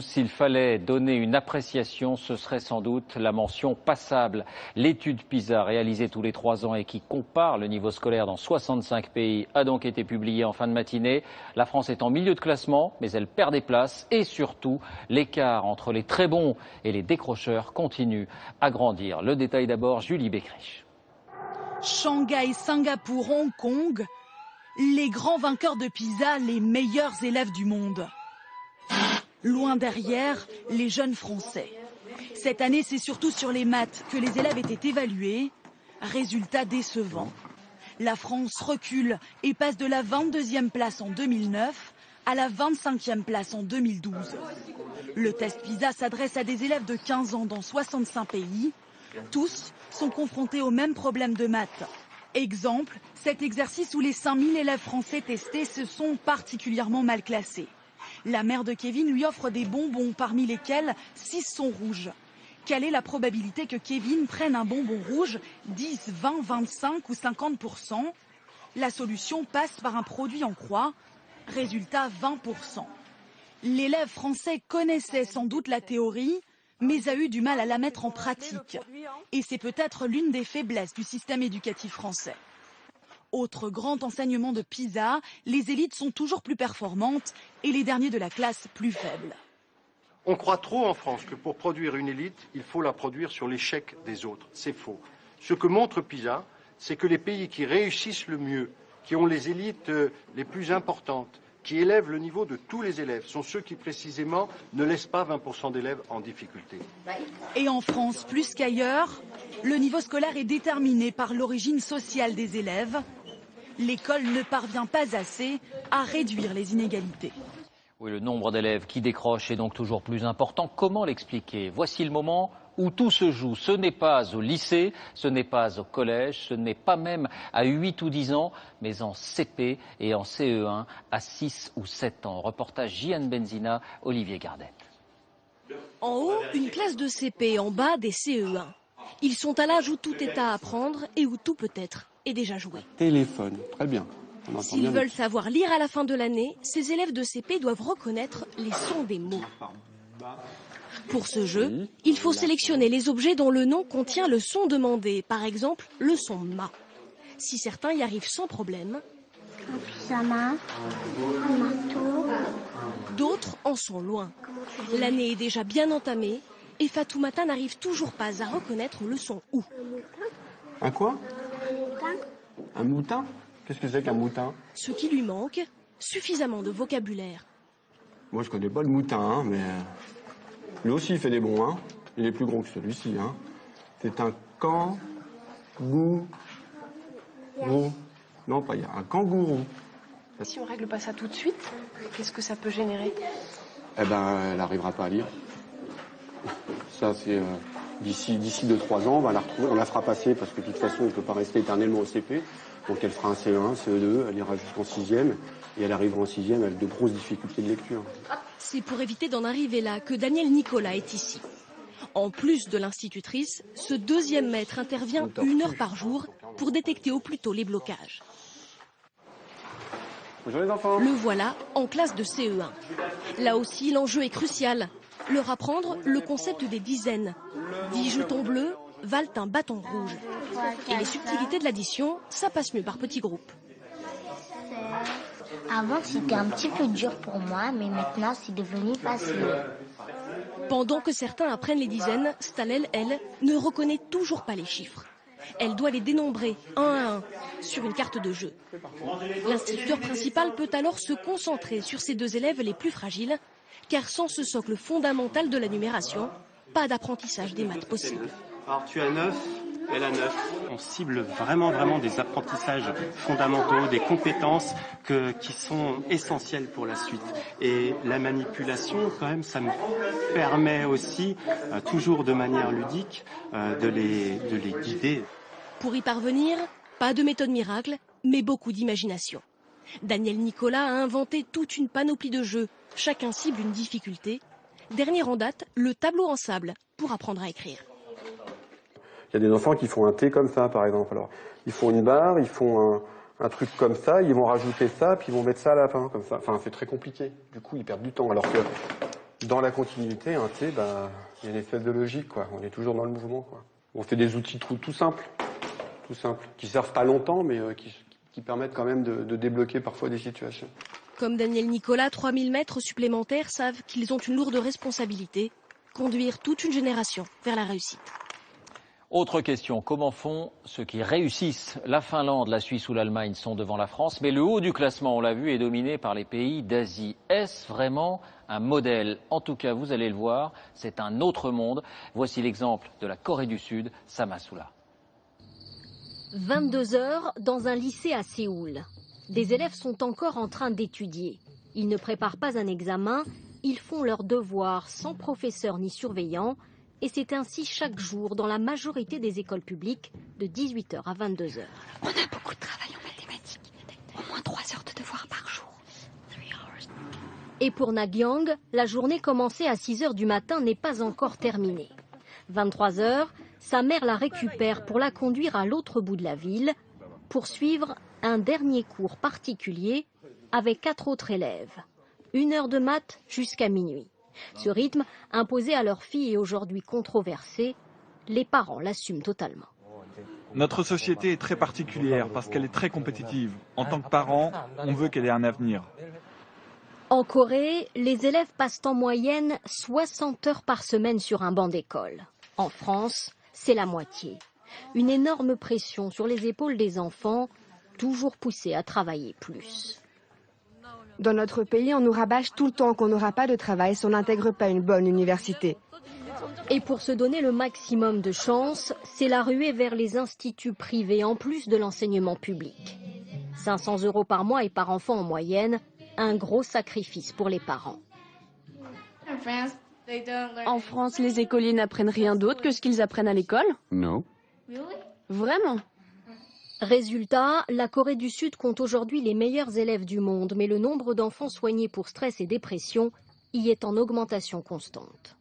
S'il fallait donner une appréciation, ce serait sans doute la mention passable. L'étude PISA, réalisée tous les 3 ans et qui compare le niveau scolaire dans 65 pays, a donc été publiée en fin de matinée. La France est en milieu de classement, mais elle perd des places et surtout, l'écart entre les très bons et les décrocheurs continue à grandir. Le détail d'abord, Julie Beckrich. Shanghai, Singapour, Hong Kong, les grands vainqueurs de PISA, les meilleurs élèves du monde. Loin derrière, les jeunes Français. Cette année, c'est surtout sur les maths que les élèves étaient évalués. Résultat décevant. La France recule et passe de la 22e place en 2009 à la 25e place en 2012. Le test PISA s'adresse à des élèves de 15 ans dans 65 pays. Tous sont confrontés aux mêmes problèmes de maths. Exemple, cet exercice où les 5000 élèves français testés se sont particulièrement mal classés. La mère de Kevin lui offre des bonbons, parmi lesquels 6 sont rouges. Quelle est la probabilité que Kevin prenne un bonbon rouge? 10, 20, 25 ou 50%? La solution passe par un produit en croix. Résultat, 20%. L'élève français connaissait sans doute la théorie, mais a eu du mal à la mettre en pratique. Et c'est peut-être l'une des faiblesses du système éducatif français. Autre grand enseignement de PISA, les élites sont toujours plus performantes et les derniers de la classe plus faibles. On croit trop en France que pour produire une élite, il faut la produire sur l'échec des autres. C'est faux. Ce que montre PISA, c'est que les pays qui réussissent le mieux, qui ont les élites les plus importantes, qui élèvent le niveau de tous les élèves, sont ceux qui précisément ne laissent pas 20% d'élèves en difficulté. Et en France, plus qu'ailleurs, le niveau scolaire est déterminé par l'origine sociale des élèves. L'école ne parvient pas assez à réduire les inégalités. Oui, le nombre d'élèves qui décrochent est donc toujours plus important. Comment l'expliquer? Voici le moment où tout se joue. Ce n'est pas au lycée, ce n'est pas au collège, ce n'est pas même à 8 ou 10 ans, mais en CP et en CE1 à 6 ou 7 ans. Reportage Jian Benzina, Olivier Gardette. En haut, une classe de CP, en bas des CE1. Ils sont à l'âge où tout est à apprendre et où tout peut-être est déjà joué. Téléphone, très bien. S'ils veulent savoir lire à la fin de l'année, ces élèves de CP doivent reconnaître les sons des mots. Pour ce jeu, il faut sélectionner les objets dont le nom contient le son demandé, par exemple le son ma. Si certains y arrivent sans problème, un pyjama, un marteau. D'autres en sont loin. L'année est déjà bien entamée et Fatoumata n'arrive toujours pas à reconnaître le son ou. Un quoi? Un moutin? Qu'est-ce que c'est qu'un moutin? Ce qui lui manque, suffisamment de vocabulaire. Moi, je connais pas le moutin, hein, mais lui aussi, il fait des bons. Hein. Il est plus gros que celui-ci. Hein. C'est un kangourou. Non, pas il y a un kangourou. Si on règle pas ça tout de suite, qu'est-ce que ça peut générer? Eh ben, elle n'arrivera pas à lire. Ça, c'est d'ici 2-3 ans, on va la retrouver, on la fera passer parce que de toute façon, on ne peut pas rester éternellement au CP. Donc elle fera un CE1, CE2, elle ira jusqu'en 6e et elle arrivera en 6e avec de grosses difficultés de lecture. C'est pour éviter d'en arriver là que Daniel Nicolas est ici. En plus de l'institutrice, ce deuxième maître intervient 1 heure par jour pour détecter au plus tôt les blocages. Bonjour les enfants. Le voilà en classe de CE1. Là aussi, l'enjeu est crucial. Leur apprendre le concept des dizaines. 10 jetons bleus valent un bâton rouge. Et les subtilités de l'addition, ça passe mieux par petits groupes. Avant, c'était un petit peu dur pour moi, mais maintenant, c'est devenu facile. Pendant que certains apprennent les dizaines, Stalel, elle, ne reconnaît toujours pas les chiffres. Elle doit les dénombrer un à un sur une carte de jeu. L'instituteur principal peut alors se concentrer sur ces 2 élèves les plus fragiles, car sans ce socle fondamental de la numération, pas d'apprentissage des maths possible. Alors tu as 9, elle a 9. On cible vraiment des apprentissages fondamentaux, des compétences qui sont essentielles pour la suite. Et la manipulation, quand même, ça me permet aussi, toujours de manière ludique, de les guider. Pour y parvenir, pas de méthode miracle, mais beaucoup d'imagination. Daniel Nicolas a inventé toute une panoplie de jeux. Chacun cible une difficulté. Dernier en date, le tableau en sable pour apprendre à écrire. Il y a des enfants qui font un T comme ça, par exemple. Alors, ils font une barre, ils font un truc comme ça, ils vont rajouter ça, puis ils vont mettre ça à la fin, comme ça. Enfin, c'est très compliqué. Du coup, ils perdent du temps. Alors que dans la continuité, un T, il y a une espèce de logique, quoi. On est toujours dans le mouvement, quoi. On fait des outils tout simples, qui servent pas longtemps, mais qui permettent quand même de débloquer parfois des situations. Comme Daniel Nicolas, 3000 maîtres supplémentaires savent qu'ils ont une lourde responsabilité, conduire toute une génération vers la réussite. Autre question, comment font ceux qui réussissent? La Finlande, la Suisse ou l'Allemagne sont devant la France, mais le haut du classement, on l'a vu, est dominé par les pays d'Asie. Est-ce vraiment un modèle? En tout cas, vous allez le voir, c'est un autre monde. Voici l'exemple de la Corée du Sud, Samasoula. 22 heures dans un lycée à Séoul. Des élèves sont encore en train d'étudier. Ils ne préparent pas un examen, ils font leurs devoirs sans professeur ni surveillant. Et c'est ainsi chaque jour dans la majorité des écoles publiques de 18h à 22h. On a beaucoup de travail en mathématiques, au moins 3 heures de devoirs par jour. Et pour Nagyang, la journée commencée à 6h du matin n'est pas encore terminée. 23h, sa mère la récupère pour la conduire à l'autre bout de la ville pour suivre un dernier cours particulier avec 4 autres élèves. 1 heure de maths jusqu'à minuit. Ce rythme, imposé à leur fille, est aujourd'hui controversé. Les parents l'assument totalement. Notre société est très particulière parce qu'elle est très compétitive. En tant que parents, on veut qu'elle ait un avenir. En Corée, les élèves passent en moyenne 60 heures par semaine sur un banc d'école. En France, c'est la moitié. Une énorme pression sur les épaules des enfants, toujours poussés à travailler plus. Dans notre pays, on nous rabâche tout le temps qu'on n'aura pas de travail si on n'intègre pas une bonne université. Et pour se donner le maximum de chance, c'est la ruée vers les instituts privés en plus de l'enseignement public. 500 € par mois et par enfant en moyenne, un gros sacrifice pour les parents. En France, les écoliers n'apprennent rien d'autre que ce qu'ils apprennent à l'école? Non. Vraiment? Résultat, la Corée du Sud compte aujourd'hui les meilleurs élèves du monde, mais le nombre d'enfants soignés pour stress et dépression y est en augmentation constante.